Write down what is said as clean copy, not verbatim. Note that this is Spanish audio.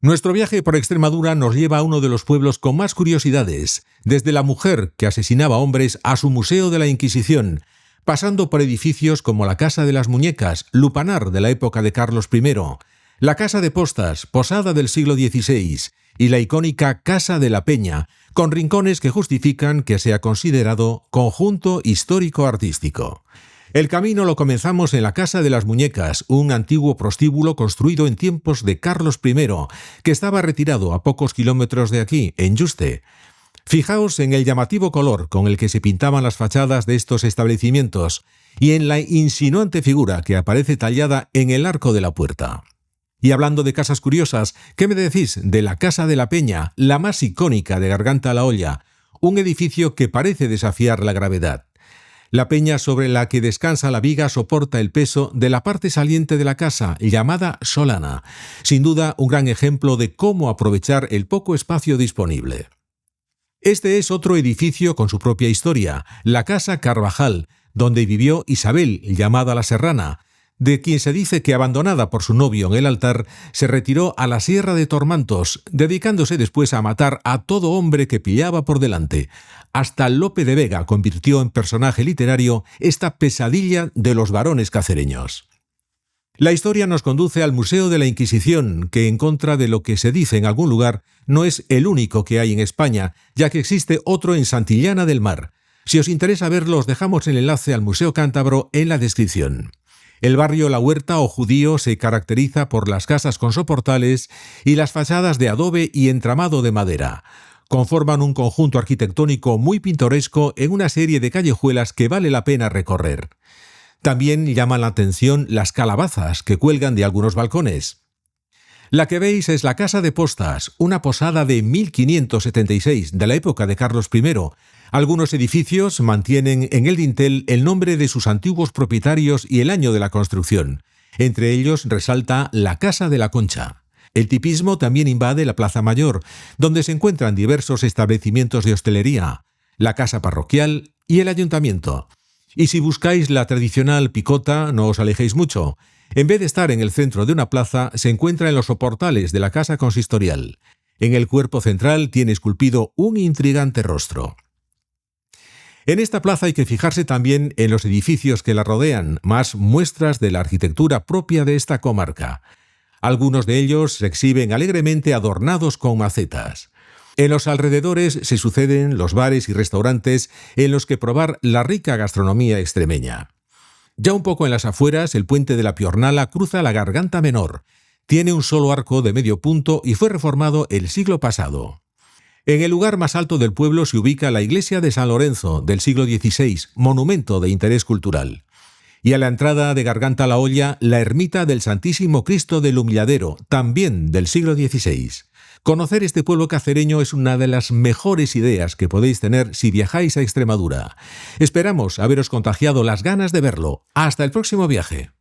Nuestro viaje por Extremadura nos lleva a uno de los pueblos con más curiosidades, desde la mujer que asesinaba hombres a su Museo de la Inquisición, pasando por edificios como la Casa de las Muñecas, lupanar de la época de Carlos I, la Casa de Postas, posada del siglo XVI, y la icónica Casa de la Peña, con rincones que justifican que sea considerado conjunto histórico-artístico. El camino lo comenzamos en la Casa de las Muñecas, un antiguo prostíbulo construido en tiempos de Carlos I, que estaba retirado a pocos kilómetros de aquí, en Yuste. Fijaos en el llamativo color con el que se pintaban las fachadas de estos establecimientos y en la insinuante figura que aparece tallada en el arco de la puerta. Y hablando de casas curiosas, ¿qué me decís de la Casa de la Peña, la más icónica de Garganta la Olla, un edificio que parece desafiar la gravedad? La peña sobre la que descansa la viga soporta el peso de la parte saliente de la casa, llamada solana. Sin duda, un gran ejemplo de cómo aprovechar el poco espacio disponible. Este es otro edificio con su propia historia, la Casa Carvajal, donde vivió Isabel, llamada la Serrana, de quien se dice que, abandonada por su novio en el altar, se retiró a la Sierra de Tormantos, dedicándose después a matar a todo hombre que pillaba por delante. Hasta Lope de Vega convirtió en personaje literario esta pesadilla de los varones cacereños. La historia nos conduce al Museo de la Inquisición, que, en contra de lo que se dice en algún lugar, no es el único que hay en España, ya que existe otro en Santillana del Mar. Si os interesa verlo, os dejamos el enlace al Museo Cántabro en la descripción. El barrio La Huerta o Judío se caracteriza por las casas con soportales y las fachadas de adobe y entramado de madera. Conforman un conjunto arquitectónico muy pintoresco en una serie de callejuelas que vale la pena recorrer. También llaman la atención las calabazas que cuelgan de algunos balcones. La que veis es la Casa de Postas, una posada de 1576 de la época de Carlos I. Algunos edificios mantienen en el dintel el nombre de sus antiguos propietarios y el año de la construcción. Entre ellos resalta la Casa de la Concha. El tipismo también invade la Plaza Mayor, donde se encuentran diversos establecimientos de hostelería, la casa parroquial y el ayuntamiento. Y si buscáis la tradicional picota, no os alejéis mucho. En vez de estar en el centro de una plaza, se encuentra en los soportales de la casa consistorial. En el cuerpo central tiene esculpido un intrigante rostro. En esta plaza hay que fijarse también en los edificios que la rodean, más muestras de la arquitectura propia de esta comarca. Algunos de ellos se exhiben alegremente adornados con macetas. En los alrededores se suceden los bares y restaurantes en los que probar la rica gastronomía extremeña. Ya un poco en las afueras, el puente de la Piornala cruza la Garganta Menor. Tiene un solo arco de medio punto y fue reformado el siglo pasado. En el lugar más alto del pueblo se ubica la iglesia de San Lorenzo, del siglo XVI, monumento de interés cultural. Y a la entrada de Garganta la Olla, la ermita del Santísimo Cristo del Humilladero, también del siglo XVI. Conocer este pueblo cacereño es una de las mejores ideas que podéis tener si viajáis a Extremadura. Esperamos haberos contagiado las ganas de verlo. ¡Hasta el próximo viaje!